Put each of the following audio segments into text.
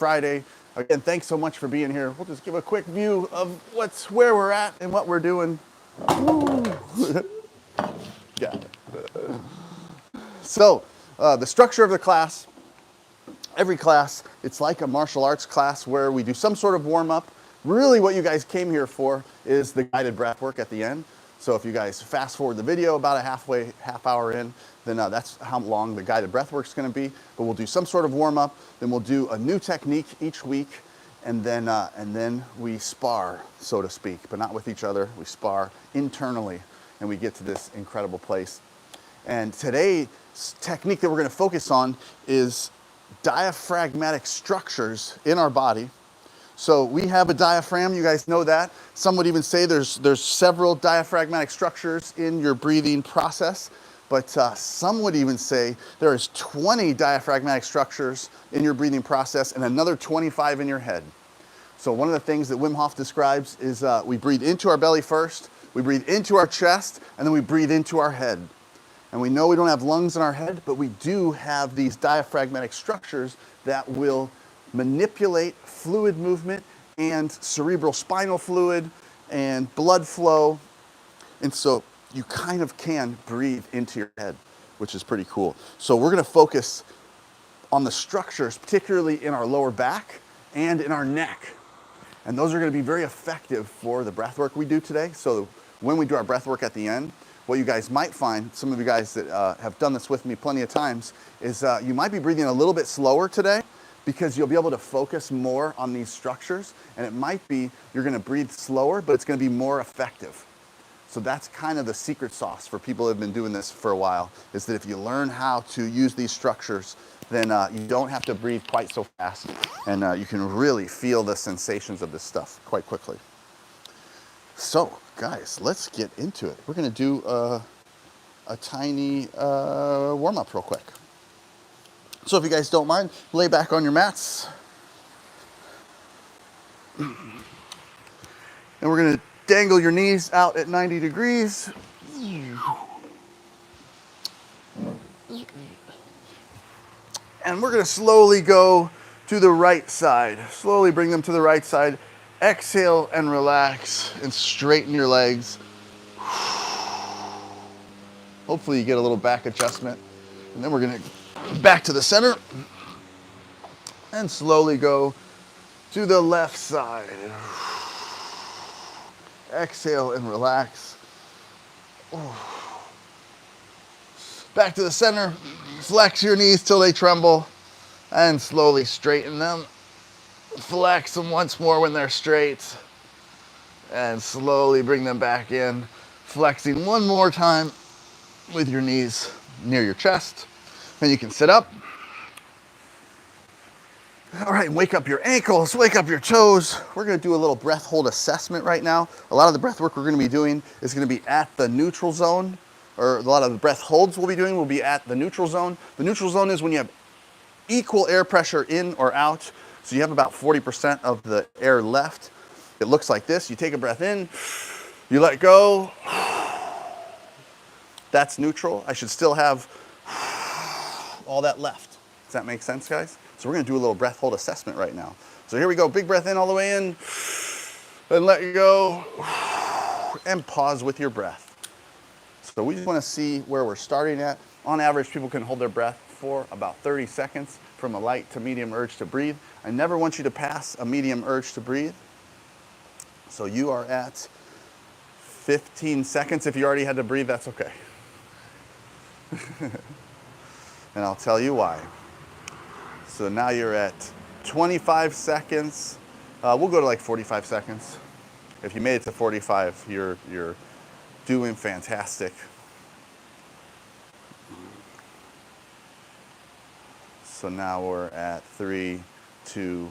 Friday. Again, thanks so much for being here. We'll just give a quick view of where we're at and what we're doing. Yeah. So, the structure of the class, every class, it's like a martial arts class where we do some sort of warm-up. Really what you guys came here for is the guided breath work at the end. So if you guys fast forward the video about a half hour in, then that's how long the guided breath work is going to be. But we'll do some sort of warm-up, then we'll do a new technique each week, and then we spar, so to speak, but not with each other. We spar internally, and we get to this incredible place. And today's technique that we're going to focus on is diaphragmatic structures in our body. So we have a diaphragm, you guys know that. Some would even say there's several diaphragmatic structures in your breathing process, but some would even say there is 20 diaphragmatic structures in your breathing process and another 25 in your head. So one of the things that Wim Hof describes is we breathe into our belly first, we breathe into our chest, and then we breathe into our head. And we know we don't have lungs in our head, but we do have these diaphragmatic structures that will manipulate fluid movement and cerebral spinal fluid and blood flow. And so you kind of can breathe into your head, which is pretty cool. So we're going to focus on the structures, particularly in our lower back and in our neck. And those are going to be very effective for the breath work we do today. So when we do our breath work at the end, what you guys might find, some of you guys that have done this with me plenty of times, is you might be breathing a little bit slower today because you'll be able to focus more on these structures, and it might be you're going to breathe slower, but it's going to be more effective. So that's kind of the secret sauce for people who have been doing this for a while, is that if you learn how to use these structures, then you don't have to breathe quite so fast, and you can really feel the sensations of this stuff quite quickly. So, guys, let's get into it. We're going to do a tiny warm-up real quick. So if you guys don't mind, lay back on your mats. And we're going to dangle your knees out at 90 degrees. And we're going to slowly go to the right side. Slowly bring them to the right side. Exhale and relax and straighten your legs. Hopefully you get a little back adjustment. And then we're going to back to the center and slowly go to the left side. Exhale and relax. Back to the center. Flex your knees till they tremble and slowly straighten them. Flex them once more when they're straight and slowly bring them back in. Flexing one more time with your knees near your chest. Then you can sit up. All right, wake up your ankles, wake up your toes. We're going to do a little breath hold assessment right now. A lot of the breath work we're going to be doing is going to be at the neutral zone, or a lot of the breath holds we'll be doing will be at the neutral zone. The neutral zone is when you have equal air pressure in or out. So you have about 40% of the air left. It looks like this. You take a breath in, you let go. That's neutral. I should still have all that left. Does that make sense, guys? So we're going to do a little breath hold assessment right now. So here we go. Big breath in all the way in. And let you go. And pause with your breath. So we just want to see where we're starting at. On average, people can hold their breath for about 30 seconds from a light to medium urge to breathe. I never want you to pass a medium urge to breathe. So you are at 15 seconds. If you already had to breathe, that's okay. And I'll tell you why. So now you're at 25 seconds. We'll go to like 45 seconds. If you made it to 45, you're doing fantastic. So now we're at 3, 2,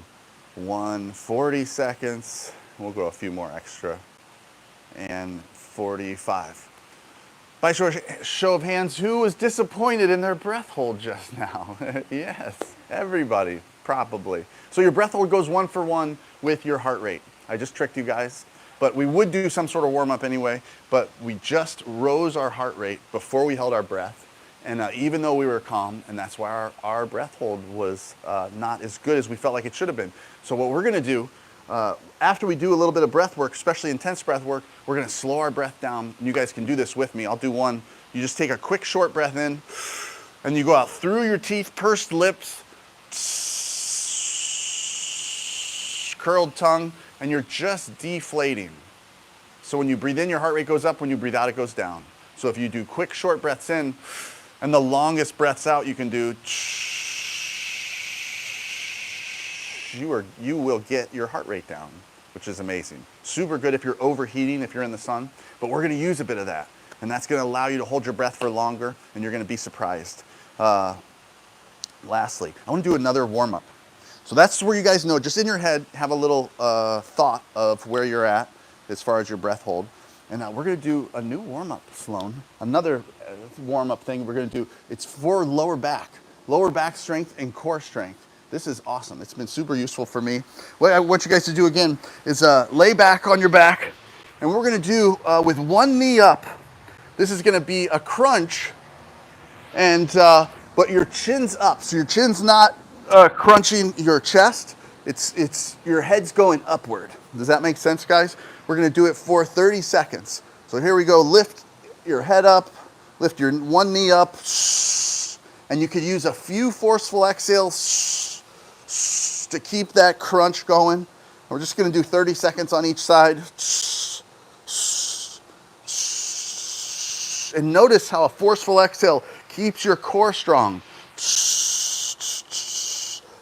1, 40 seconds. We'll go a few more extra. And 45. By show of hands, who was disappointed in their breath hold just now? Yes, everybody, probably. So your breath hold goes 1 for 1 with your heart rate. I just tricked you guys. But we would do some sort of warm-up anyway, but we just rose our heart rate before we held our breath. And even though we were calm, and that's why our breath hold was not as good as we felt like it should have been. So what we're gonna do, after we do a little bit of breath work, especially intense breath work, we're gonna slow our breath down. And you guys can do this with me. I'll do one. You just take a quick short breath in, and you go out through your teeth, pursed lips, curled tongue, and you're just deflating. So when you breathe in, your heart rate goes up. When you breathe out, it goes down. So if you do quick short breaths in, and the longest breaths out you can do, you will get your heart rate down, which is amazing. Super good if you're overheating, if you're in the sun, but we're gonna use a bit of that. And that's gonna allow you to hold your breath for longer, and you're gonna be surprised. Lastly, I wanna do another warm up. So that's where you guys know, just in your head, have a little thought of where you're at as far as your breath hold. And we're gonna do a new warm up, Sloan. Another warm up thing we're gonna do, it's for lower back strength and core strength. This is awesome. It's been super useful for me. What I want you guys to do again is lay back on your back. And what we're gonna do with one knee up, this is gonna be a crunch, and but your chin's up. So your chin's not crunching your chest. It's your head's going upward. Does that make sense, guys? We're gonna do it for 30 seconds. So here we go. Lift your head up, lift your one knee up, and you could use a few forceful exhales to keep that crunch going. We're just gonna do 30 seconds on each side. And notice how a forceful exhale keeps your core strong.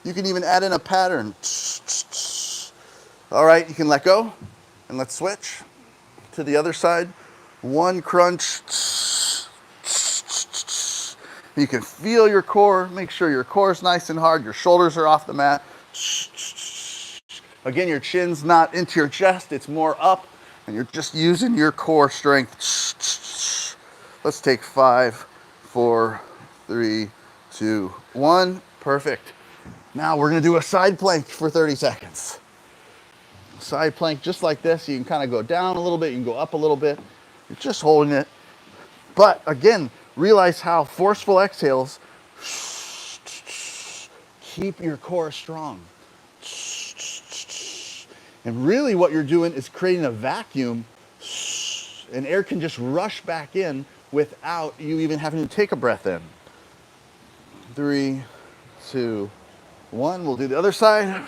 You can even add in a pattern. All right, you can let go, and let's switch to the other side. One crunch. You can feel your core. Make sure your core is nice and hard. Your shoulders are off the mat. Again, your chin's not into your chest. It's more up, and you're just using your core strength. Let's take 5, 4, 3, 2, 1. Perfect. Now we're gonna do a side plank for 30 seconds. Side plank just like this. You can kind of go down a little bit, you can go up a little bit. You're just holding it. But again, realize how forceful exhales keep your core strong. And really what you're doing is creating a vacuum, and air can just rush back in without you even having to take a breath in. 3, 2, 1. We'll do the other side.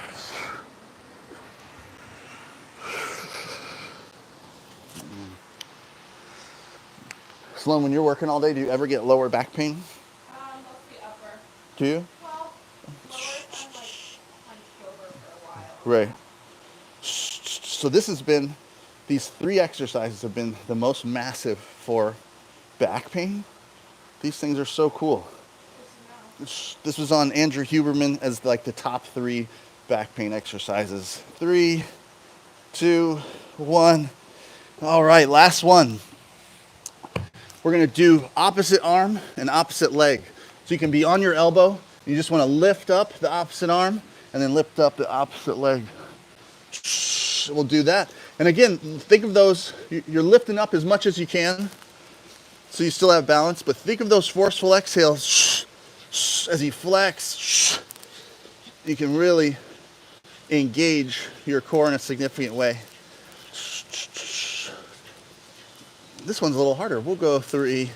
Sloan, when you're working all day, do you ever get lower back pain? Mostly upper. Do you? Well, lower I'm like hunched over for a while. Right. So these 3 exercises have been the most massive for back pain. These things are so cool. This was on Andrew Huberman as like the top 3 back pain exercises. 3, 2, 1. All right, last one. We're gonna do opposite arm and opposite leg. So you can be on your elbow. You just wanna lift up the opposite arm and then lift up the opposite leg. We'll do that. And again, think of those, you're lifting up as much as you can so you still have balance, but think of those forceful exhales as you flex. You can really engage your core in a significant way. This one's a little harder. We'll go 3,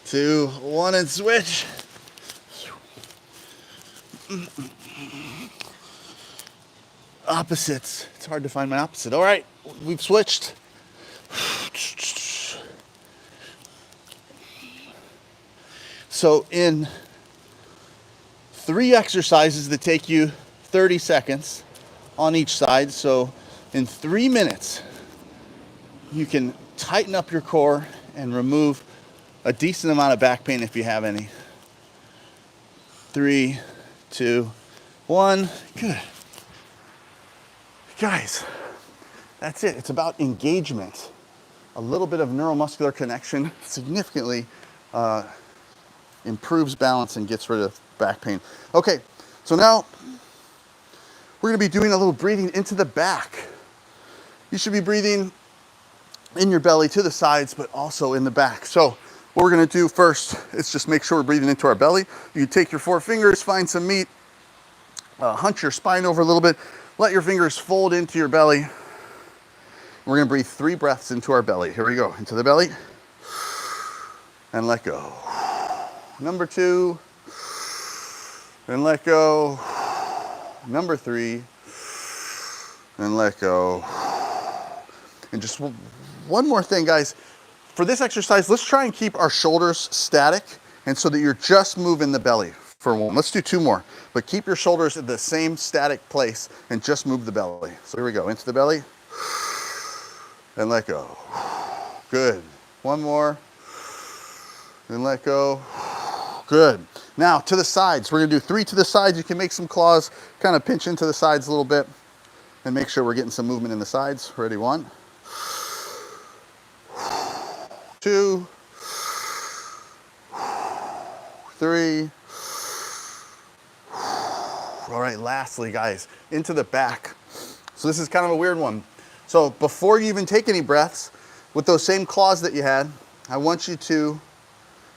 2, 1, and switch. Opposites. It's hard to find my opposite. All right, we've switched. So in 3 exercises that take you 30 seconds on each side, so in 3 minutes, you can tighten up your core and remove a decent amount of back pain if you have any. 3, 2, 1. Good. Guys, that's it. It's about engagement. A little bit of neuromuscular connection significantly improves balance and gets rid of back pain. Okay, so now we're gonna be doing a little breathing into the back. You should be breathing in your belly to the sides, but also in the back. So What we're gonna do first is just make sure we're breathing into our belly. You take your 4 fingers, find some meat, hunch your spine over a little bit, let your fingers fold into your belly. We're gonna breathe 3 breaths into our belly. Here we go, into the belly, and let go. Number 2, and let go. Number 3, and let go. And just one more thing, guys. For this exercise, let's try and keep our shoulders static, and so that you're just moving the belly for 1. Let's do 2 more, but keep your shoulders at the same static place and just move the belly. So here we go, into the belly, and let go. Good. 1 more, and let go. Good. Now to the sides. We're gonna do 3 to the sides. You can make some claws, kind of pinch into the sides a little bit, and make sure we're getting some movement in the sides. Ready? 1, 2, 3. All right, lastly, guys, into the back. So this is kind of a weird one. So before you even take any breaths, with those same claws that you had, I want you to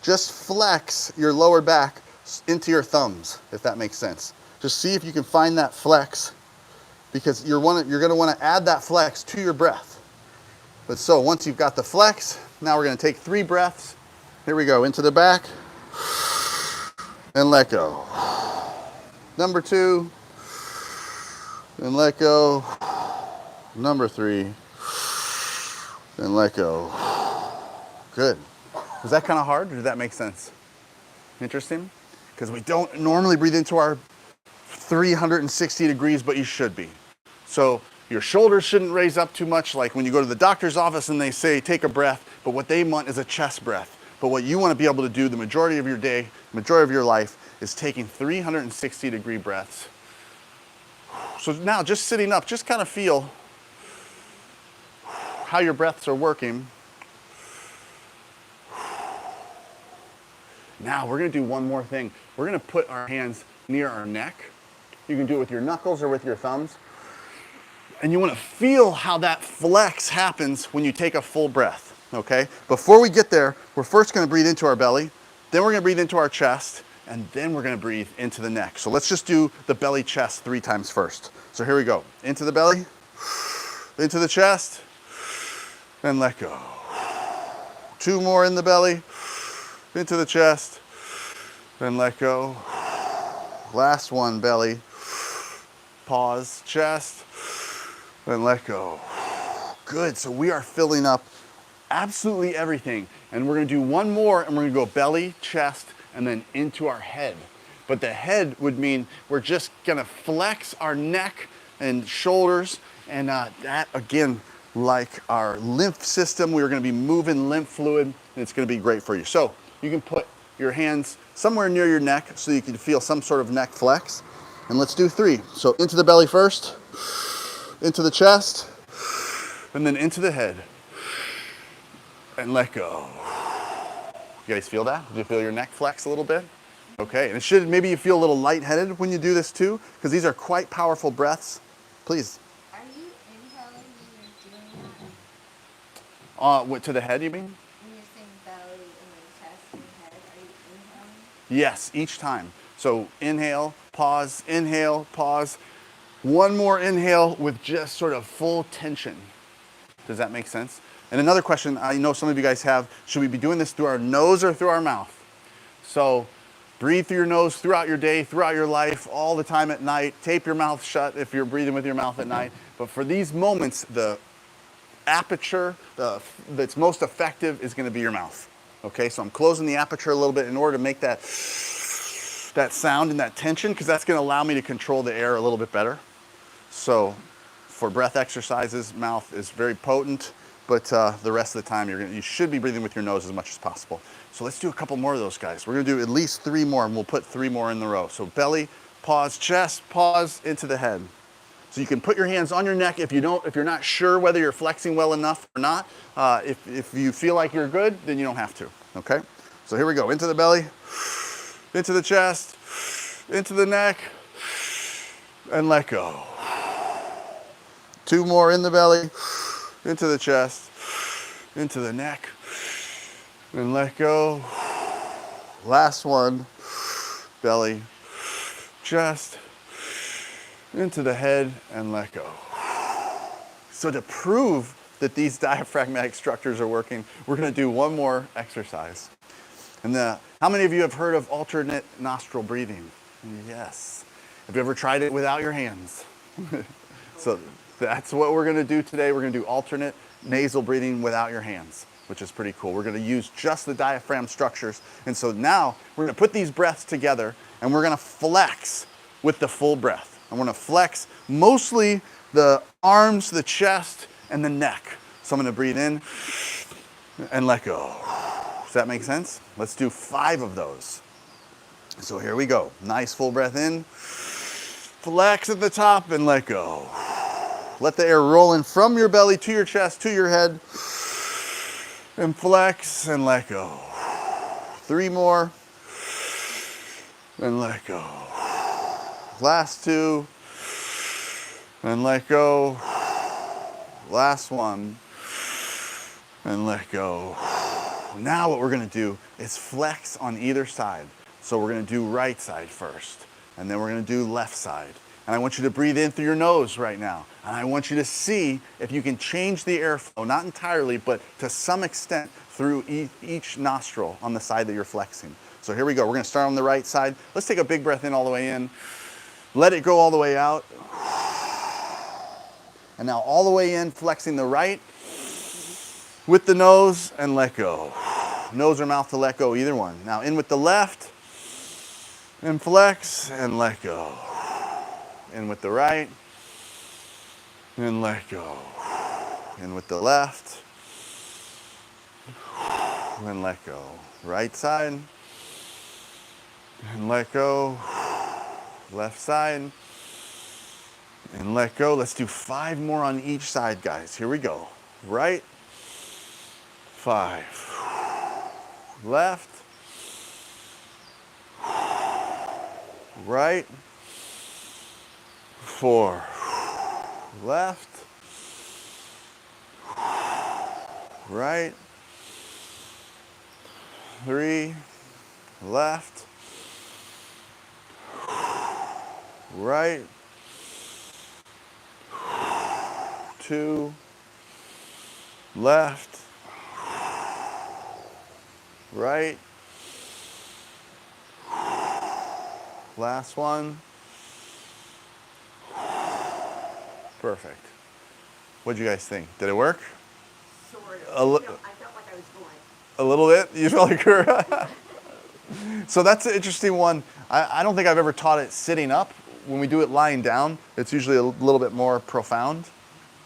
just flex your lower back into your thumbs, if that makes sense. Just see if you can find that flex, because you're gonna wanna add that flex to your breath. But so once you've got the flex, now we're gonna take 3 breaths. Here we go, into the back, and let go. Number 2, and let go. Number 3, and let go. Good. Was that kind of hard, or did that make sense? Interesting? Because we don't normally breathe into our 360 degrees, but you should be. So your shoulders shouldn't raise up too much, like when you go to the doctor's office and they say, take a breath, but what they want is a chest breath. But what you want to be able to do the majority of your day, majority of your life, is taking 360 degree breaths. So now just sitting up, just kind of feel how your breaths are working. Now we're gonna do one more thing. We're gonna put our hands near our neck. You can do it with your knuckles or with your thumbs. And you wanna feel how that flex happens when you take a full breath, okay? Before we get there, we're first gonna breathe into our belly, then we're gonna breathe into our chest, and then we're gonna breathe into the neck. So let's just do the belly chest 3 times first. So here we go. Into the belly, into the chest, and let go. 2 more in the belly, into the chest, and let go. Last one, belly, pause, chest, and let go. Good, so we are filling up absolutely everything. And we're gonna do 1 more, and we're gonna go belly, chest, and then into our head. But the head would mean we're just gonna flex our neck and shoulders, and that, again, like our lymph system, we're gonna be moving lymph fluid, and it's gonna be great for you. So you can put your hands somewhere near your neck so you can feel some sort of neck flex. And let's do 3. So into the belly first, into the chest, and then into the head. And let go. You guys feel that? Do you feel your neck flex a little bit? Okay, and it should, maybe you feel a little lightheaded when you do this too, because these are quite powerful breaths. Please. Are you inhaling when you're doing that? What, to the head, you mean? When you're saying belly and then chest and head, are you inhaling? Yes, each time. So inhale, pause, 1 more inhale with just sort of full tension. Does that make sense? And another question I know some of you guys have, should we be doing this through our nose or through our mouth? So breathe through your nose throughout your day, throughout your life, all the time at night. Tape your mouth shut if you're breathing with your mouth at night. But for these moments, the aperture that's most effective is gonna be your mouth. Okay, so I'm closing the aperture a little bit in order to make that sound and that tension, because that's gonna allow me to control the air a little bit better. So for breath exercises, mouth is very potent, but the rest of the time you should be breathing with your nose as much as possible. So let's do a couple more of those, guys. We're gonna do at least 3 more, and we'll put 3 more in the row. So belly, pause, chest, pause, into the head. So you can put your hands on your neck if you're not sure whether you're flexing well enough or not. If you feel like you're good, then you don't have to, okay? So here we go, into the belly, into the chest, into the neck, and let go. 2 more in the belly, into the chest, into the neck, And let go. Last one. Belly. Chest. Into the head and let go. So to prove that these diaphragmatic structures are working, we're going to do one more exercise. And how many of you have heard of alternate nostril breathing? Yes. Have you ever tried it without your hands? So that's what we're going to do today. We're going to do alternate nasal breathing without your hands, which is pretty cool. We're going to use just the diaphragm structures. And so now we're going to put these breaths together and we're going to flex with the full breath. I'm going to flex mostly the arms, the chest, and the neck. So I'm going to breathe in and let go. Does that make sense? Let's do 5 of those. So here we go. Nice full breath in. Flex at the top and let go. Let the air roll in from your belly to your chest, to your head. And flex and let go. 3 more. And let go. Last 2. And let go. Last one. And let go. Now what we're going to do is flex on either side. So we're going to do right side first. And then we're going to do left side. And I want you to breathe in through your nose right now. And I want you to see if you can change the airflow, not entirely, but to some extent through each nostril on the side that you're flexing. So here we go. We're going to start on the right side. Let's take a big breath in all the way in. Let it go all the way out. And now all the way in, flexing the right with the nose and let go. Nose or mouth to let go, either one. Now in with the left and flex and let go. In with the right and let go. In with the left and let go. Right side and let go. Left side and let go. Let's do 5 more on each side, guys. Here we go. Right, 5. Left, right, 4. Left, right, 3. Left, right, 2. Left, right, last one. Perfect. What do you guys think? Did it work? Sort of. A li- I felt like I was going. A little bit? You felt like you're... So that's an interesting one. I don't think I've ever taught it sitting up. When we do it lying down, it's usually a little bit more profound,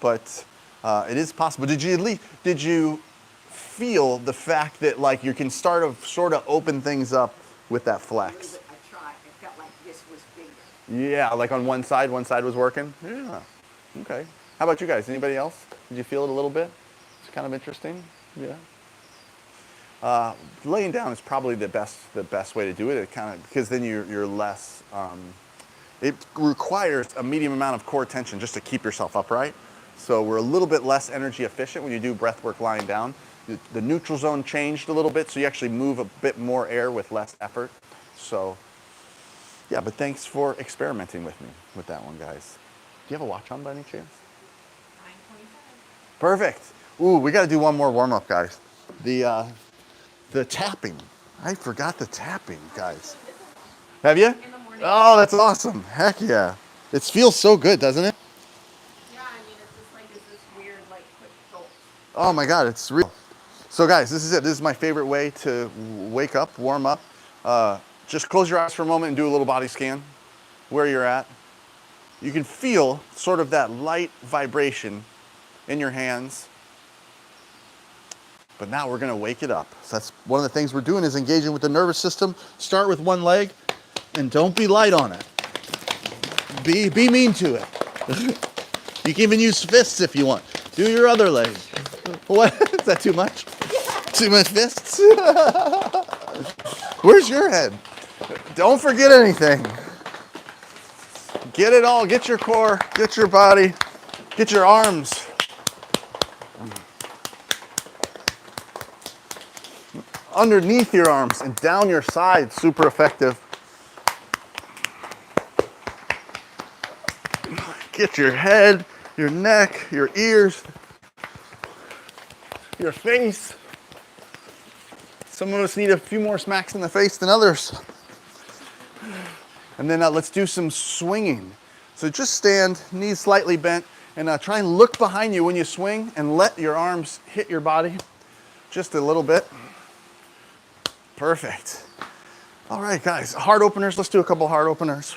but it is possible. Did you feel the fact that like you can start to sort of open things up with that flex? I tried. I felt like this was bigger. Yeah, like on one side was working? Yeah, okay. How about you guys? Anybody else? Did you feel it a little bit? It's kind of interesting, yeah. Laying down is probably the best way to do it. It kind of, because then you're less. It requires a medium amount of core tension just to keep yourself upright. So we're a little bit less energy efficient when you do breath work lying down. The neutral zone changed a little bit, so you actually move a bit more air with less effort. So, yeah. But thanks for experimenting with me with that one, guys. Do you have a watch on by any chance? 9:25. Perfect. Ooh, we got to do one more warm up, guys. The tapping. I forgot the tapping, guys. Have you? In the morning. Oh, that's awesome. Heck yeah. It feels so good, doesn't it? Yeah, I mean, it's just like it's this weird, like, quick jolt. Oh my God, it's real. So guys, this is it. This is my favorite way to wake up, warm up. Just close your eyes for a moment and do a little body scan where you're at. You can feel sort of that light vibration in your hands. But now we're gonna wake it up. So that's one of the things we're doing is engaging with the nervous system. Start with one leg and don't be light on it. Be mean to it. You can even use fists if you want. Do your other leg. What? Is that too much? Too much fists? Where's your head? Don't forget anything. Get it all. Get your core. Get your body. Get your arms. underneath your arms and down your sides. Super effective. Get your head, your neck, your ears, your face. Some of us need a few more smacks in the face than others. And then let's do some swinging. So just stand, knees slightly bent, and try and look behind you when you swing and let your arms hit your body just a little bit. Perfect. All right, guys, heart openers. Let's do a couple heart openers.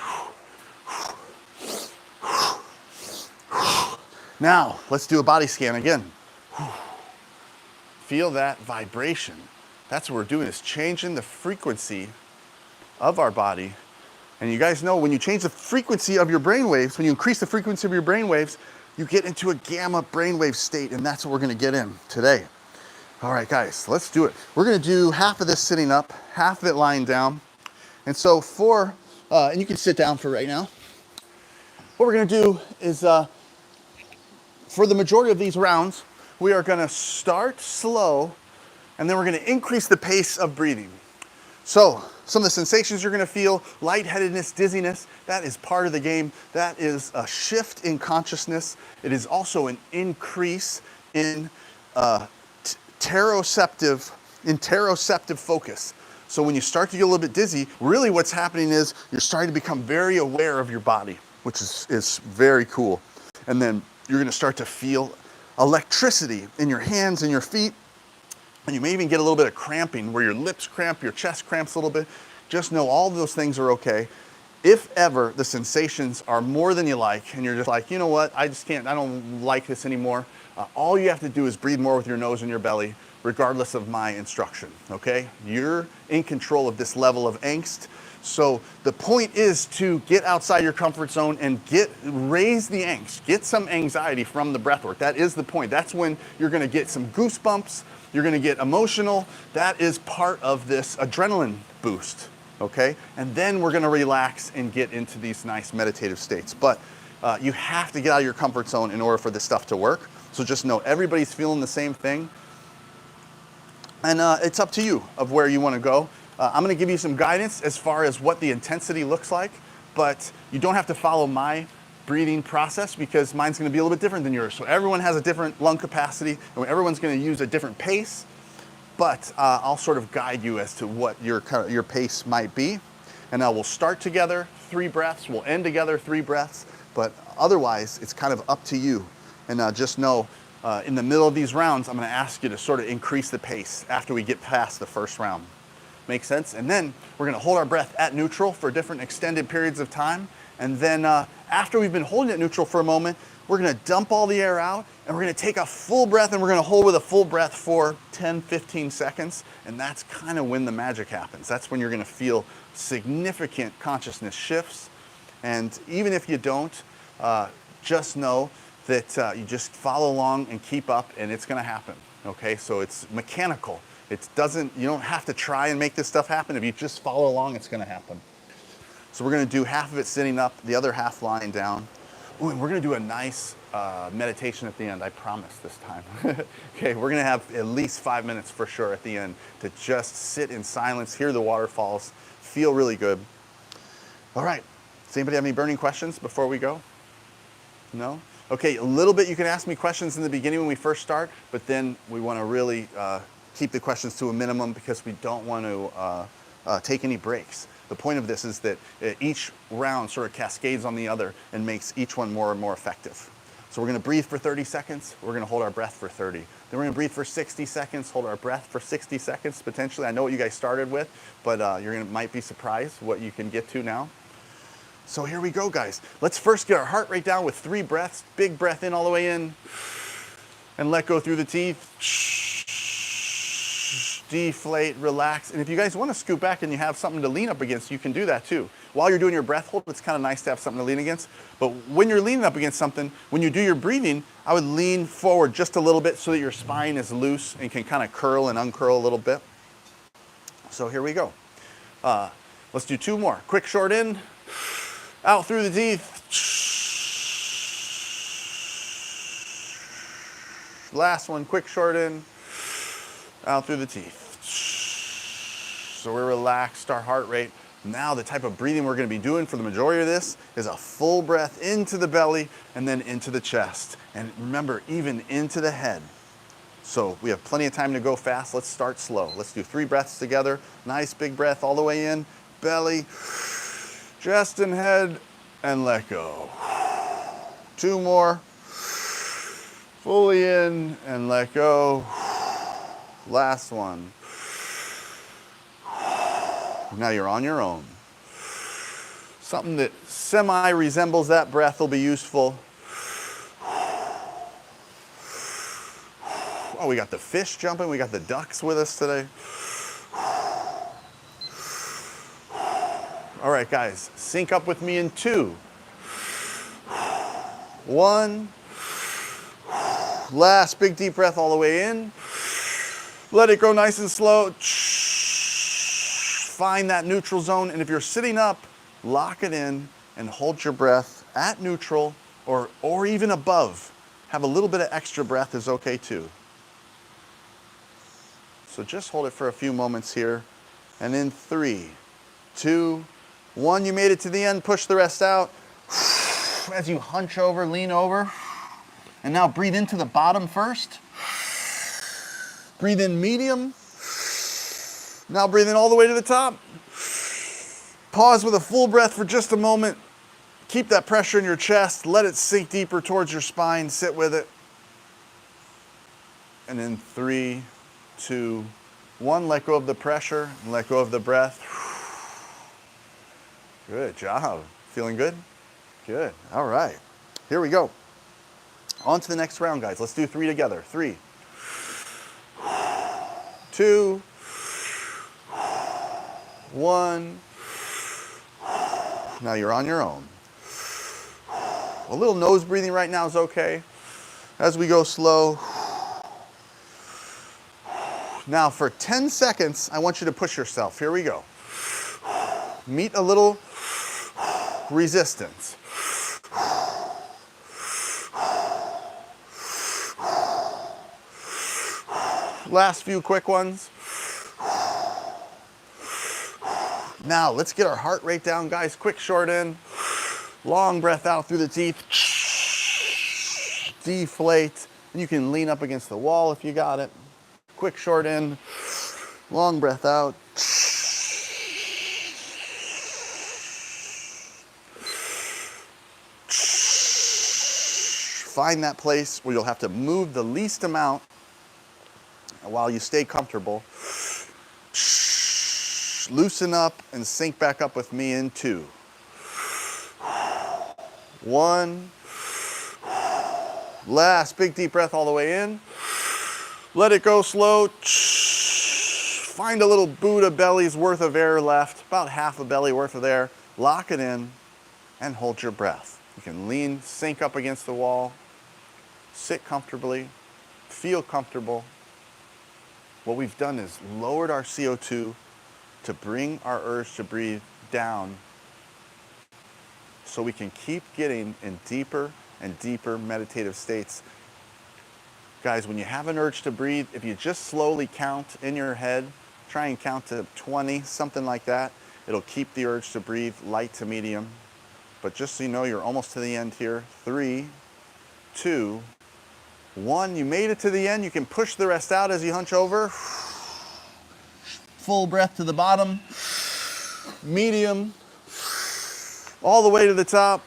Now, let's do a body scan again. Feel that vibration. That's what we're doing, is changing the frequency of our body. And you guys know when you change the frequency of your brain waves, when you increase the frequency of your brain waves, you get into a gamma brainwave state, and that's what we're gonna get in today. All right, guys, let's do it. We're gonna do half of this sitting up, half of it lying down. And so and you can sit down for right now. What we're gonna do is, for the majority of these rounds, we are gonna start slow, and then we're gonna increase the pace of breathing. So, some of the sensations you're gonna feel, lightheadedness, dizziness, that is part of the game. That is a shift in consciousness. It is also an increase in interoceptive focus. So when you start to get a little bit dizzy, really what's happening is you're starting to become very aware of your body, which is very cool. And then you're gonna start to feel electricity in your hands and your feet. And you may even get a little bit of cramping where your lips cramp, your chest cramps a little bit. Just know all of those things are okay. If ever the sensations are more than you like and you're just like, you know what, I just can't, I don't like this anymore, all you have to do is breathe more with your nose and your belly, regardless of my instruction, okay? You're in control of this level of angst. So the point is to get outside your comfort zone and raise the angst, get some anxiety from the breath work. That is the point. That's when you're gonna get some goosebumps, you're gonna get emotional. That is part of this adrenaline boost, okay? And then we're gonna relax and get into these nice meditative states. But you have to get out of your comfort zone in order for this stuff to work. So just know everybody's feeling the same thing. And it's up to you of where you wanna go. I'm gonna give you some guidance as far as what the intensity looks like, but you don't have to follow my breathing process because mine's gonna be a little bit different than yours. So everyone has a different lung capacity and everyone's gonna use a different pace, but I'll sort of guide you as to what your pace might be. And we'll start together, 3 breaths, we'll end together, 3 breaths, but otherwise it's kind of up to you. And just know, in the middle of these rounds, I'm gonna ask you to sort of increase the pace after we get past the first round. Make sense? And then we're gonna hold our breath at neutral for different extended periods of time. And then after we've been holding it neutral for a moment, we're gonna dump all the air out and we're gonna take a full breath and we're gonna hold with a full breath for 10, 15 seconds. And that's kind of when the magic happens. That's when you're gonna feel significant consciousness shifts. And even if you don't, just know that you just follow along and keep up and it's gonna happen, okay? So it's mechanical. You don't have to try and make this stuff happen. If you just follow along, it's gonna happen. So we're gonna do half of it sitting up, the other half lying down. Ooh, and we're gonna do a nice meditation at the end, I promise this time. Okay, we're gonna have at least 5 minutes for sure at the end to just sit in silence, hear the waterfalls, feel really good. All right, does anybody have any burning questions before we go? No? Okay, a little bit you can ask me questions in the beginning when we first start, but then we wanna really keep the questions to a minimum because we don't want to take any breaks. The point of this is that each round sort of cascades on the other and makes each one more and more effective. So we're gonna breathe for 30 seconds, we're gonna hold our breath for 30. Then we're gonna breathe for 60 seconds, hold our breath for 60 seconds, potentially. I know what you guys started with, but might be surprised what you can get to now. So here we go, guys. Let's first get our heart rate down with 3 breaths. Big breath in all the way in, and let go through the teeth. Deflate, relax. And if you guys want to scoot back and you have something to lean up against, you can do that too. While you're doing your breath hold, it's kind of nice to have something to lean against. But when you're leaning up against something, when you do your breathing, I would lean forward just a little bit so that your spine is loose and can kind of curl and uncurl a little bit. So here we go. Let's do 2 more. Quick, short in, out through the teeth. Last one, quick, short in, out through the teeth. So we're relaxed, our heart rate. Now the type of breathing we're gonna be doing for the majority of this is a full breath into the belly and then into the chest. And remember, even into the head. So we have plenty of time to go fast. Let's start slow. Let's do 3 breaths together. Nice big breath all the way in, belly, chest and head, and let go. 2 more. Fully in and let go. Last one. Now you're on your own. Something that semi-resembles that breath will be useful. Oh, we got the fish jumping. We got the ducks with us today. All right, guys, sync up with me in 2. 1. Last big deep breath all the way in. Let it go nice and slow. Find that neutral zone. And if you're sitting up, lock it in and hold your breath at neutral or even above. Have a little bit of extra breath is okay too. So just hold it for a few moments here. And in 3, 2, 1, you made it to the end. Push the rest out. As you hunch over, lean over. And now breathe into the bottom first. Breathe in medium. Now breathe in all the way to the top. Pause with a full breath for just a moment. Keep that pressure in your chest. Let it sink deeper towards your spine. Sit with it. And in 3, 2, 1, let go of the pressure and let go of the breath. Good job. Feeling good? Good. All right. Here we go. On to the next round, guys. Let's do 3 together. 3, 2, 1. Now you're on your own. A little nose breathing right now is okay. As we go slow. Now for 10 seconds, I want you to push yourself. Here we go. Meet a little resistance. Last few quick ones. Now let's get our heart rate down, guys. Quick short in. Long breath out through the teeth. Deflate. And you can lean up against the wall if you got it. Quick short in. Long breath out. Find that place where you'll have to move the least amount while you stay comfortable. Loosen up and sync back up with me in 2. 1. Last big deep breath all the way in. Let it go slow. Find a little Buddha belly's worth of air left, about half a belly worth of air. Lock it in and hold your breath. You can lean, sink up against the wall, sit comfortably, feel comfortable. What we've done is lowered our CO2 to bring our urge to breathe down so we can keep getting in deeper and deeper meditative states. Guys, when you have an urge to breathe, if you just slowly count in your head, try and count to 20, something like that, it'll keep the urge to breathe light to medium. But just so you know, you're almost to the end here. 3, 2, 1. You made it to the end. You can push the rest out as you hunch over. Full breath to the bottom. Medium. All the way to the top.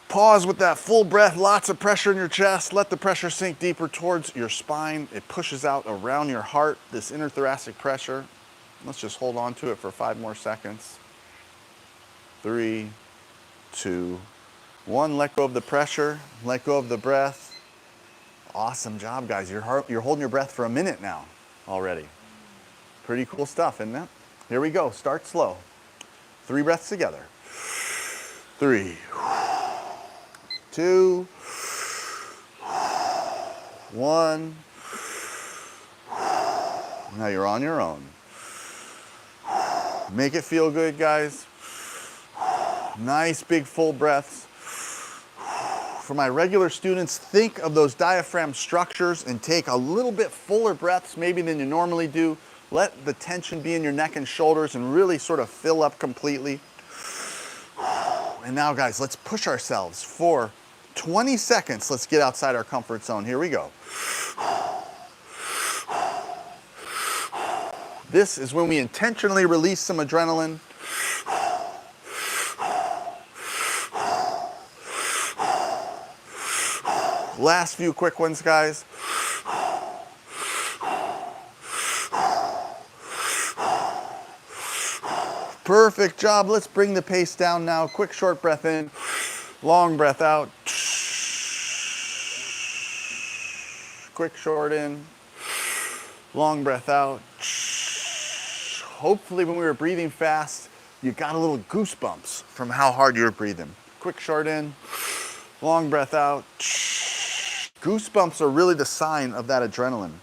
Pause with that full breath. Lots of pressure in your chest. Let the pressure sink deeper towards your spine. It pushes out around your heart, this interthoracic pressure. Let's just hold on to it for 5 more seconds. 3, 2, 1. Let go of the pressure. Let go of the breath. Awesome job, guys. You're holding your breath for a minute now already. Pretty cool stuff, isn't it? Here we go. Start slow. 3 breaths together. 3, 2, 1. Now you're on your own. Make it feel good, guys. Nice big full breaths. For my regular students, think of those diaphragm structures and take a little bit fuller breaths maybe than you normally do. Let the tension be in your neck and shoulders and really sort of fill up completely. And now, guys, let's push ourselves for 20 seconds. Let's get outside our comfort zone. Here we go. This is when we intentionally release some adrenaline. Last few quick ones, guys. Perfect job. Let's bring the pace down now. Quick short breath in, long breath out. Quick short in, long breath out. Hopefully when we were breathing fast, you got a little goosebumps from how hard you were breathing. Quick short in, long breath out. Goosebumps are really the sign of that adrenaline.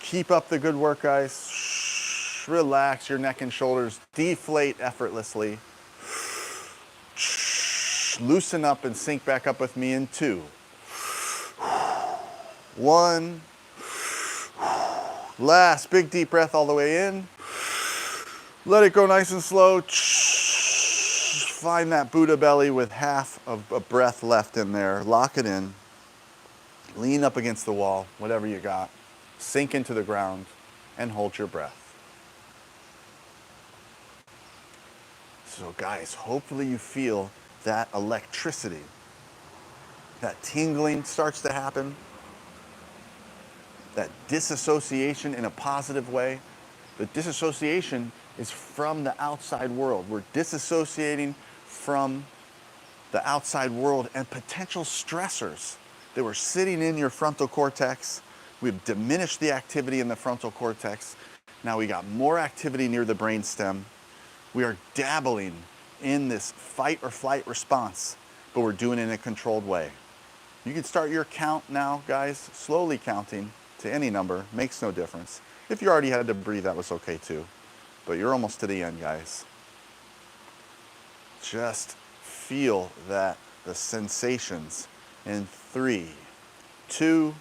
Keep up the good work, guys. Relax your neck and shoulders, deflate effortlessly. Loosen up and sink back up with me in 2, 1. Last big deep breath all the way in. Let it go nice and slow. Find that Buddha belly with half of a breath left in there. Lock it in. Lean up against the wall, whatever you got. Sink into the ground and hold your breath. So guys, hopefully you feel that electricity. That tingling starts to happen. That disassociation in a positive way. The disassociation is from the outside world. We're disassociating from the outside world and potential stressors that were sitting in your frontal cortex. We've diminished the activity in the frontal cortex. Now we got more activity near the brainstem. We are dabbling in this fight or flight response, but we're doing it in a controlled way. You can start your count now, guys, slowly counting to any number, makes no difference. If you already had to breathe, that was okay too. But you're almost to the end, guys. Just feel the sensations in 3, 2,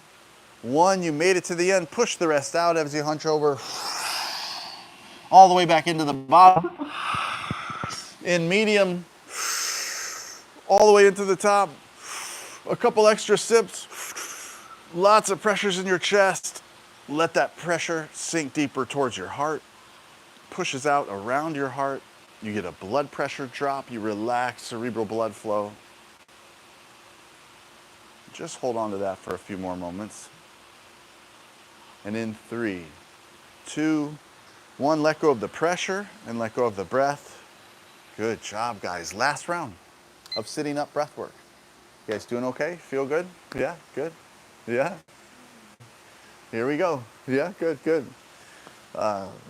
1. You made it to the end. Push the rest out as you hunch over. All the way back into the bottom. In medium. All the way into the top. A couple extra sips. Lots of pressures in your chest. Let that pressure sink deeper towards your heart. Pushes out around your heart. You get a blood pressure drop. You relax cerebral blood flow. Just hold on to that for a few more moments. And in 3, 2, 1, let go of the pressure and let go of the breath. Good job, guys. Last round of sitting up breath work. You guys doing okay? Feel good? Yeah, good. Yeah. Here we go. Yeah, good, good.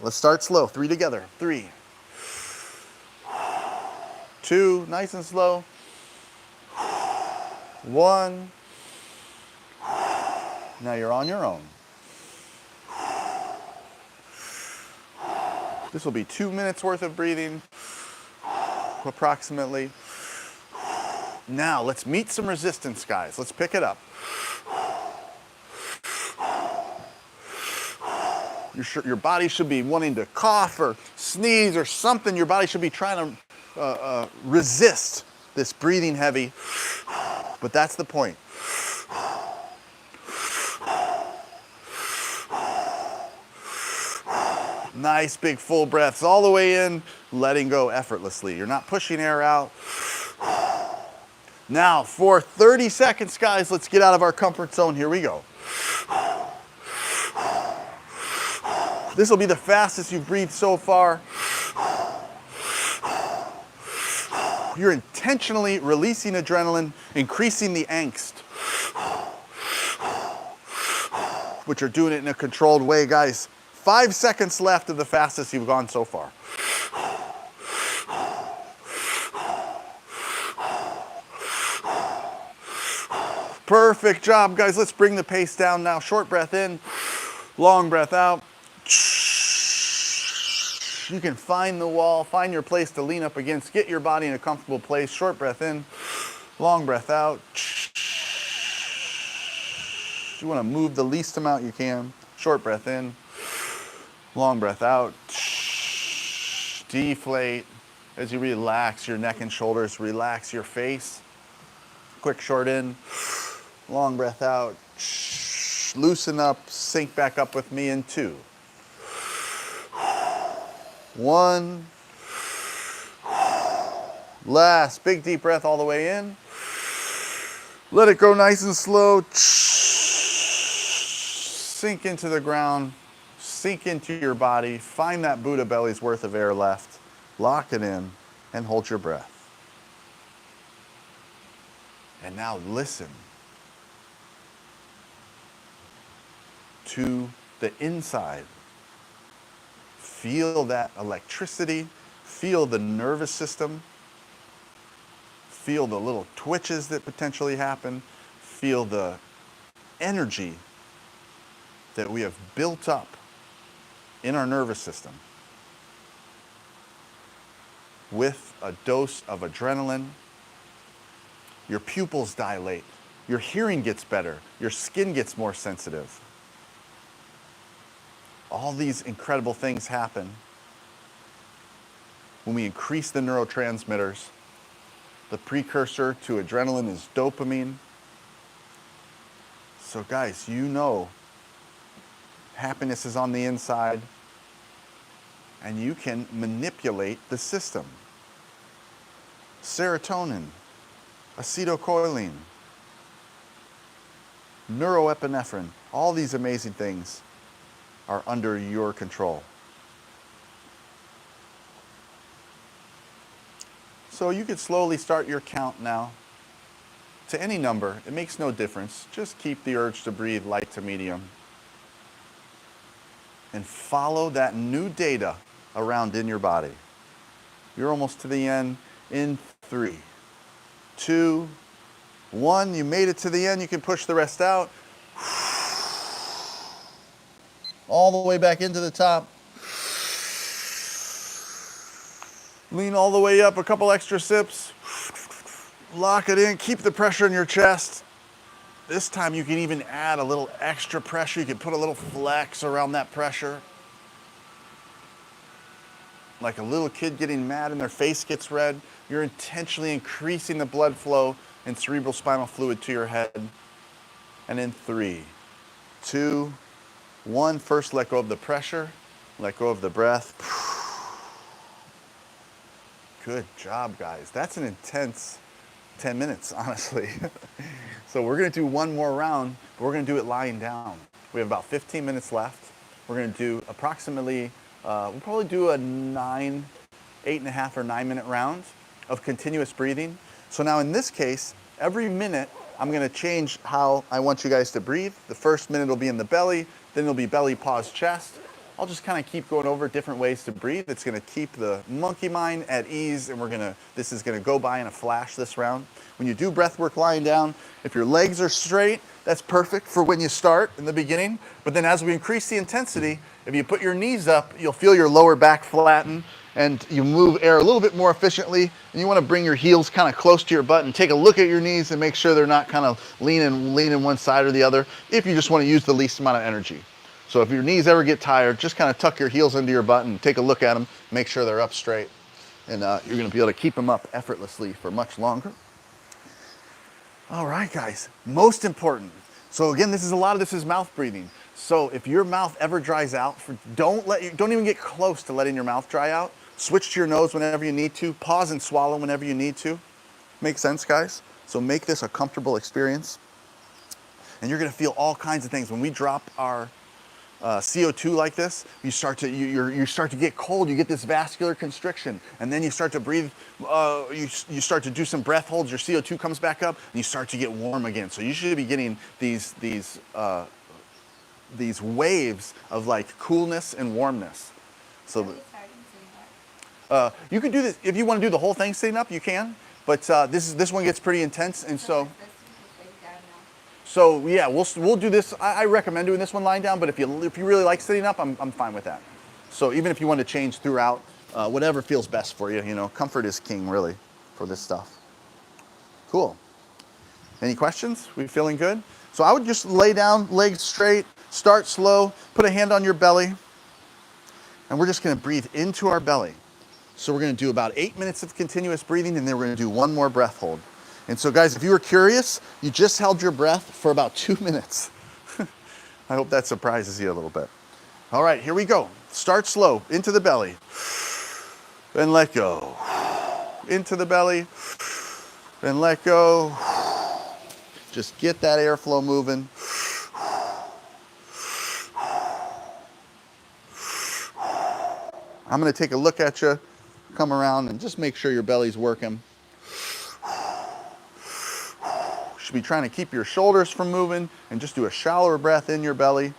Let's start slow. 3 together. 3, 2, nice and slow. 1. Now you're on your own. This will be 2 minutes worth of breathing, approximately. Now let's meet some resistance, guys. Let's pick it up. Your body should be wanting to cough or sneeze or something. Your body should be trying to resist this breathing heavy, but that's the point. Nice big full breaths all the way in, letting go effortlessly. You're not pushing air out. Now for 30 seconds, guys, let's get out of our comfort zone. Here we go. This will be the fastest you've breathed so far. You're intentionally releasing adrenaline, increasing the angst. But you're doing it in a controlled way, guys. 5 seconds left of the fastest you've gone so far. Perfect job, guys. Let's bring the pace down now. Short breath in, long breath out. You can find the wall, find your place to lean up against, get your body in a comfortable place. Short breath in, long breath out. You want to move the least amount you can. Short breath in, long breath out. Deflate. As you relax your neck and shoulders, relax your face. Quick short in, long breath out. Loosen up, sink back up with me in 2. 1. Last, big deep breath all the way in. Let it go nice and slow. Sink into the ground, sink into your body. Find that Buddha belly's worth of air left. Lock it in and hold your breath. And now listen to the inside. Feel that electricity, feel the nervous system, feel the little twitches that potentially happen, feel the energy that we have built up in our nervous system with a dose of adrenaline. Your pupils dilate, your hearing gets better, your skin gets more sensitive. All these incredible things happen when we increase the neurotransmitters. The precursor to adrenaline is dopamine. So guys, you know happiness is on the inside, and you can manipulate the system. Serotonin, acetylcholine, neuroepinephrine, all these amazing things are under your control. So you could slowly start your count now to any number. It makes no difference. Just keep the urge to breathe light to medium. And follow that new data around in your body. You're almost to the end in 3, 2, 1. You made it to the end. You can push the rest out. All the way back into the top. Lean all the way up, a couple extra sips. Lock it in, keep the pressure in your chest. This time you can even add a little extra pressure. You can put a little flex around that pressure. Like a little kid getting mad and their face gets red. You're intentionally increasing the blood flow and cerebral spinal fluid to your head. And in 3, 2, 1, first let go of the pressure, let go of the breath. Good job, guys. That's an intense 10 minutes, honestly. So we're gonna do one more round, but we're gonna do it lying down. We have about 15 minutes left. We're gonna do approximately, we'll probably do a 8.5 or 9 minute round of continuous breathing. So now in this case, every minute, I'm gonna change how I want you guys to breathe. The first minute will be in the belly, then it'll be belly, pause, chest. I'll just kind of keep going over different ways to breathe. It's gonna keep the monkey mind at ease, and this is gonna go by in a flash this round. When you do breath work lying down, if your legs are straight, that's perfect for when you start in the beginning. But then as we increase the intensity, if you put your knees up, you'll feel your lower back flatten, and you move air a little bit more efficiently. And you wanna bring your heels kind of close to your butt and take a look at your knees and make sure they're not kind of leaning one side or the other, if you just wanna use the least amount of energy. So if your knees ever get tired, just kind of tuck your heels into your butt and take a look at them, make sure they're up straight. And you're gonna be able to keep them up effortlessly for much longer. All right, guys, most important. So again, a lot of this is mouth breathing. So if your mouth ever dries out, don't even get close to letting your mouth dry out. Switch to your nose whenever you need to. Pause and swallow whenever you need to. Make sense, guys? So make this a comfortable experience. And you're gonna feel all kinds of things. When we drop our CO2 like this, you start to get cold. You get this vascular constriction, and then you start to breathe. You start to do some breath holds. Your CO2 comes back up, and you start to get warm again. So you should be getting these waves of like coolness and warmness. So you can do this if you want to do the whole thing sitting up. You can, but this one gets pretty intense, and so. So yeah, we'll do this. I recommend doing this one lying down, but if you really like sitting up, I'm fine with that. So even if you want to change throughout, whatever feels best for you, comfort is king really for this stuff. Cool. Any questions? We feeling good? So I would just lay down, legs straight, Start slow, put a hand on your belly, and we're just gonna breathe into our belly. So we're gonna do about 8 minutes of continuous breathing, and then we're gonna do one more breath hold. And so guys, if you were curious, you just held your breath for about 2 minutes. I hope that surprises you a little bit. All right, here we go. Start slow, into the belly, then let go. Into the belly, then let go. Just get that airflow moving. I'm gonna take a look at you, come around and just make sure your belly's working. Should be trying to keep your shoulders from moving and just do a shallower breath in your belly.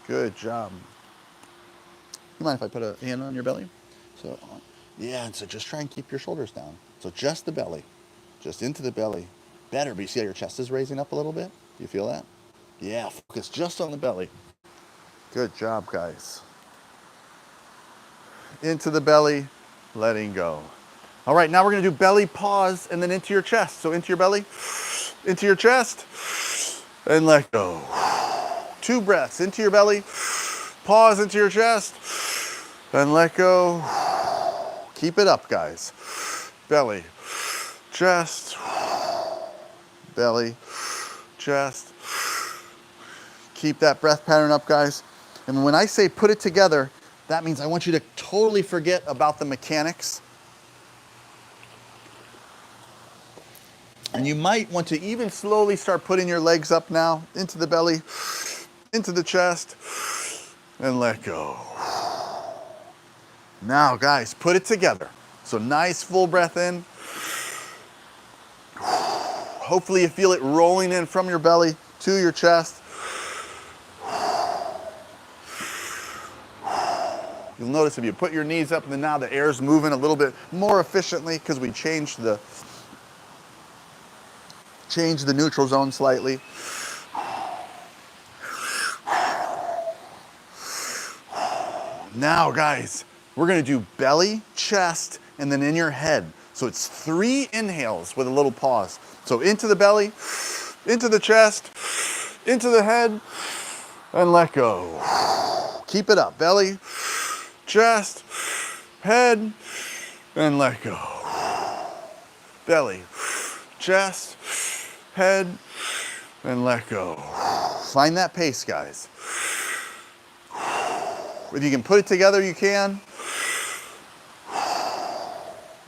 Good job. You mind if I put a hand on your belly? So, yeah, and so just try and keep your shoulders down. So just the belly, just into the belly. Better, but you see how your chest is raising up a little bit? Do you feel that? Yeah, focus just on the belly. Good job, guys. Into the belly, letting go. All right, now we're gonna do belly pause and then into your chest. So into your belly, into your chest, and let go. 2 breaths, into your belly, pause into your chest, and let go. Keep it up, guys. Belly, chest, belly, chest. Keep that breath pattern up, guys. And when I say put it together, that means I want you to totally forget about the mechanics. And you might want to even slowly start putting your legs up now, into the belly, into the chest, and let go. Now, guys, put it together. So nice full breath in. Hopefully you feel it rolling in from your belly to your chest. You'll notice if you put your knees up, and then now the air's moving a little bit more efficiently because we changed the neutral zone slightly. Now, guys, we're gonna do belly, chest, and then in your head. So it's 3 inhales with a little pause. So into the belly, into the chest, into the head, and let go. Keep it up, belly, chest, head, and let go. Belly, chest, head, and let go. Find that pace, guys. If you can put it together, you can.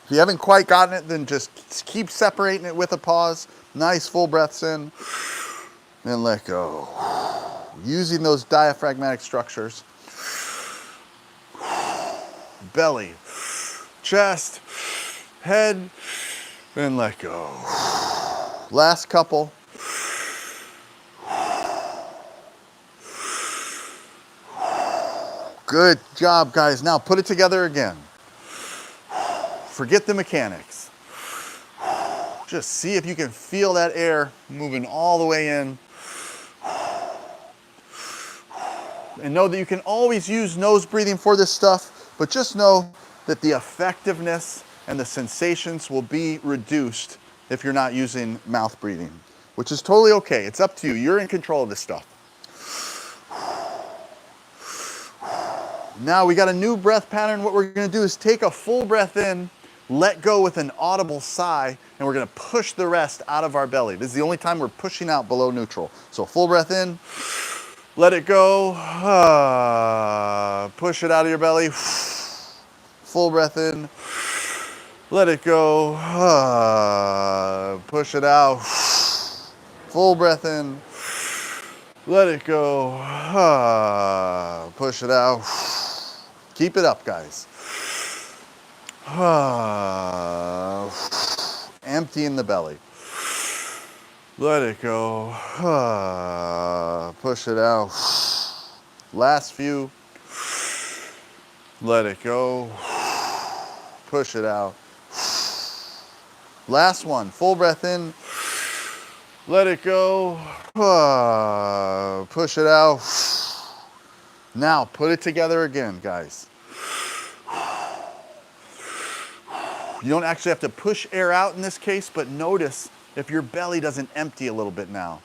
If you haven't quite gotten it, then just keep separating it with a pause. Nice full breaths in, and let go. Using those diaphragmatic structures. Belly, chest, head, and let go. Last couple. Good job, guys. Now put it together again. Forget the mechanics. Just see if you can feel that air moving all the way in. And know that you can always use nose breathing for this stuff, but just know that the effectiveness and the sensations will be reduced if you're not using mouth breathing, which is totally okay. It's up to you. You're in control of this stuff. Now we got a new breath pattern. What we're gonna do is take a full breath in, let go with an audible sigh, and we're gonna push the rest out of our belly. This is the only time we're pushing out below neutral. So full breath in, let it go, push it out of your belly. Full breath in, let it go, push it out. Full breath in, let it go, push it out. Keep it up, guys. Empty in the belly. Let it go. Push it out. Last few. Let it go. Push it out. Last one. Full breath in. Let it go. Push it out. Now put it together again, guys. You don't actually have to push air out in this case, but notice if your belly doesn't empty a little bit now.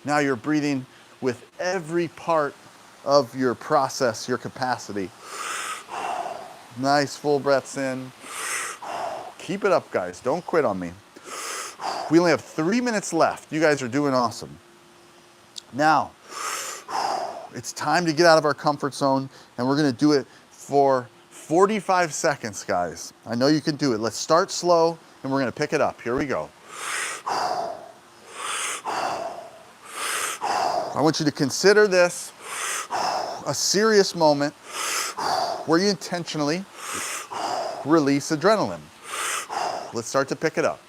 Now you're breathing with every part of your process, your capacity. Nice full breaths in. Keep it up, guys. Don't quit on me. We only have 3 minutes left. You guys are doing awesome. Now, it's time to get out of our comfort zone, and we're gonna do it for 45 seconds, guys. I know you can do it. Let's start slow, and we're gonna pick it up. Here we go. I want you to consider this a serious moment where you intentionally release adrenaline. Let's start to pick it up.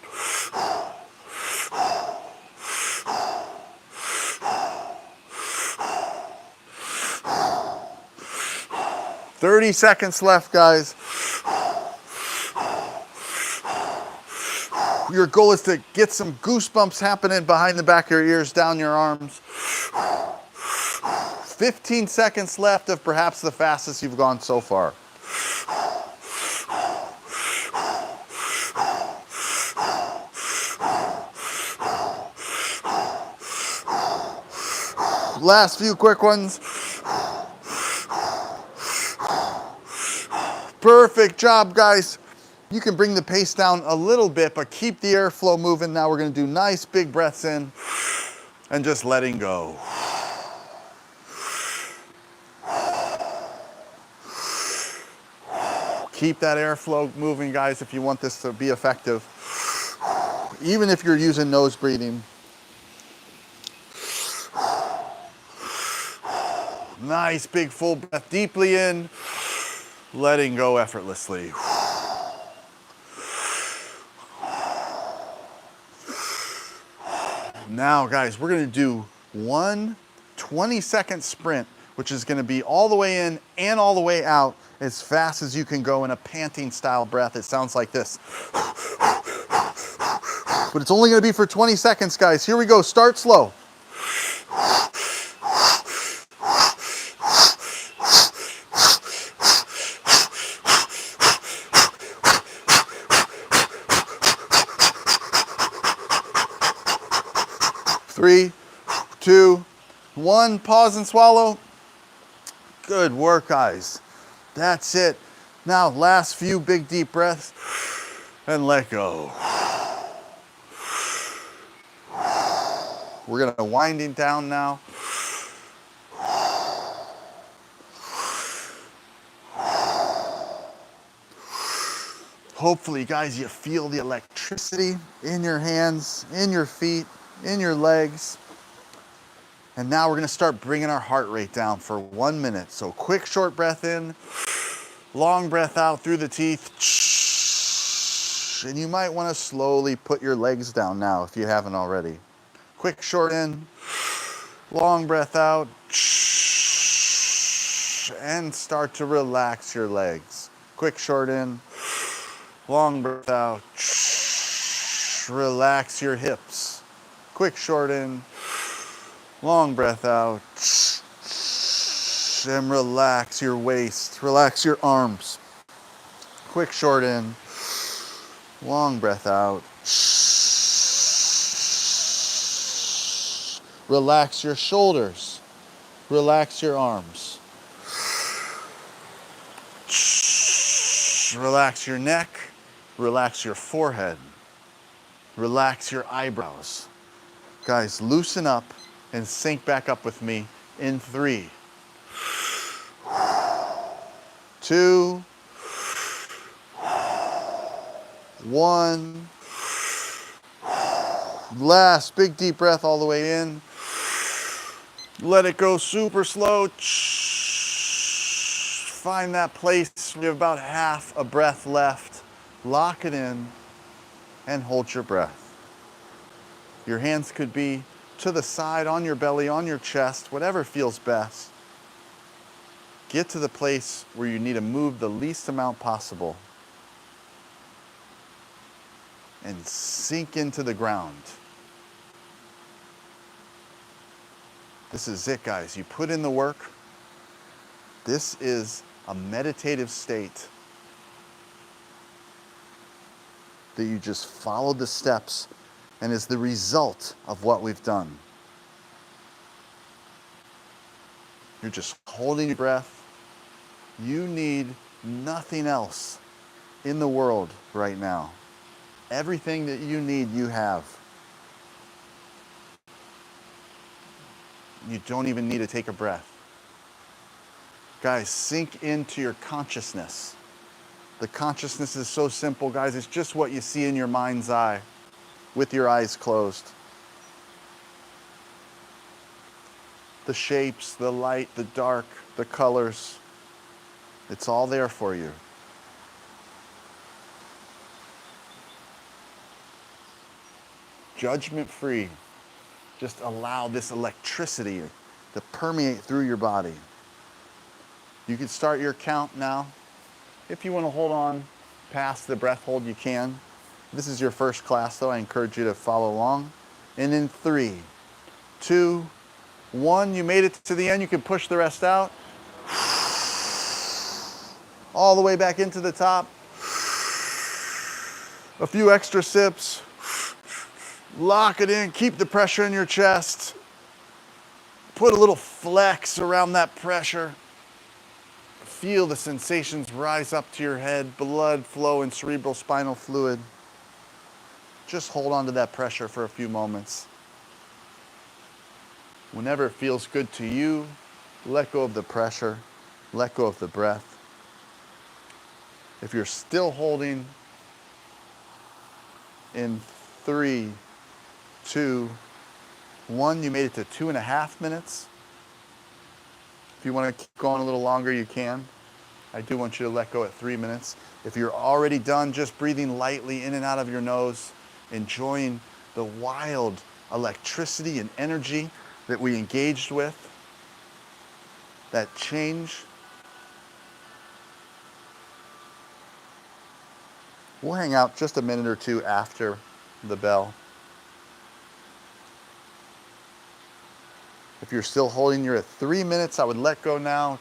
"30 seconds left, guys. Your goal is to get some goosebumps happening behind the back of your ears, down your arms. 15 seconds left of perhaps the fastest you've gone so far. Last few quick ones. Perfect job, guys. You can bring the pace down a little bit, but keep the airflow moving. Now we're gonna do nice big breaths in and just letting go. Keep that airflow moving, guys, if you want this to be effective. Even if you're using nose breathing. Nice big full breath deeply in, letting go effortlessly. Now, guys, we're gonna do one 20-second sprint, which is gonna be all the way in and all the way out as fast as you can go in a panting style breath. It sounds like this. But it's only gonna be for 20 seconds, guys. Here we go, start slow. Three, two, one, pause and swallow. Good work, guys. That's it. Now, last few big deep breaths and let go. We're gonna winding down now. Hopefully, guys, you feel the electricity in your hands, in your feet, in your legs. And now we're gonna start bringing our heart rate down for 1 minute. So quick, short breath in, long breath out through the teeth. And you might wanna slowly put your legs down now if you haven't already. Quick, short in, long breath out, and start to relax your legs. Quick, short in, long breath out, relax your hips. Quick, short in, long breath out, and relax your waist, relax your arms. Quick, short in, long breath out. Relax your shoulders, relax your arms. Relax your neck, relax your forehead, relax your eyebrows. Guys, loosen up and sync back up with me in 3, 2, 1. Last big deep breath all the way in. Let it go super slow. Find that place. You have about half a breath left. Lock it in and hold your breath. Your hands could be to the side, on your belly, on your chest, whatever feels best. Get to the place where you need to move the least amount possible and sink into the ground. This is it, guys. You put in the work. This is a meditative state that you just followed the steps and is the result of what we've done. You're just holding your breath. You need nothing else in the world right now. Everything that you need, you have. You don't even need to take a breath. Guys, sink into your consciousness. The consciousness is so simple, guys. It's just what you see in your mind's eye with your eyes closed. The shapes, the light, the dark, the colors. It's all there for you. Judgment free. Just allow this electricity to permeate through your body. You can start your count now. If you want to hold on past the breath hold, you can. This is your first class, though. I encourage you to follow along. And in 3, 2, 1, you made it to the end. You can push the rest out. All the way back into the top. A few extra sips. Lock it in. Keep the pressure in your chest. Put a little flex around that pressure. Feel the sensations rise up to your head, blood flow in cerebral spinal fluid. Just hold on to that pressure for a few moments. Whenever it feels good to you, let go of the pressure, let go of the breath. If you're still holding, in 3, 2, 1, you made it to 2.5 minutes. If you want to keep going a little longer, you can. I do want you to let go at 3 minutes. If you're already done, just breathing lightly in and out of your nose, enjoying the wild electricity and energy that we engaged with, that change. We'll hang out just a minute or two after the bell. If you're still holding, you're at 3 minutes. I would let go now.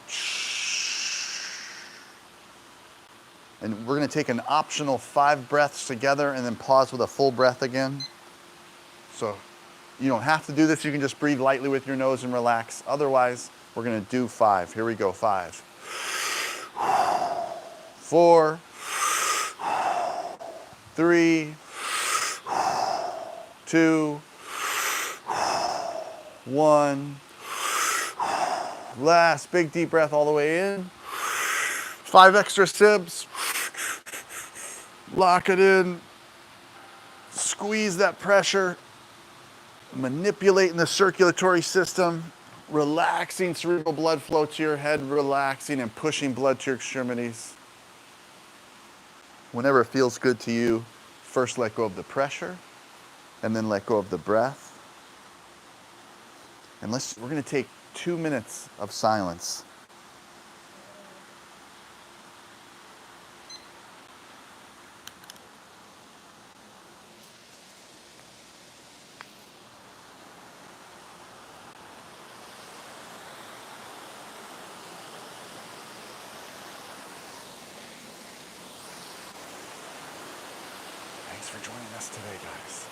And we're going to take an optional 5 breaths together and then pause with a full breath again. So you don't have to do this. You can just breathe lightly with your nose and relax. Otherwise, we're going to do 5. Here we go. 5, 4, 3, 2, 1. Last big deep breath all the way in. 5 extra sips. Lock it in. Squeeze that pressure. Manipulating the circulatory system. Relaxing cerebral blood flow to your head. Relaxing and pushing blood to your extremities. Whenever it feels good to you, first let go of the pressure and then let go of the breath. And we're going to take 2 minutes of silence. Thanks for joining us today, guys.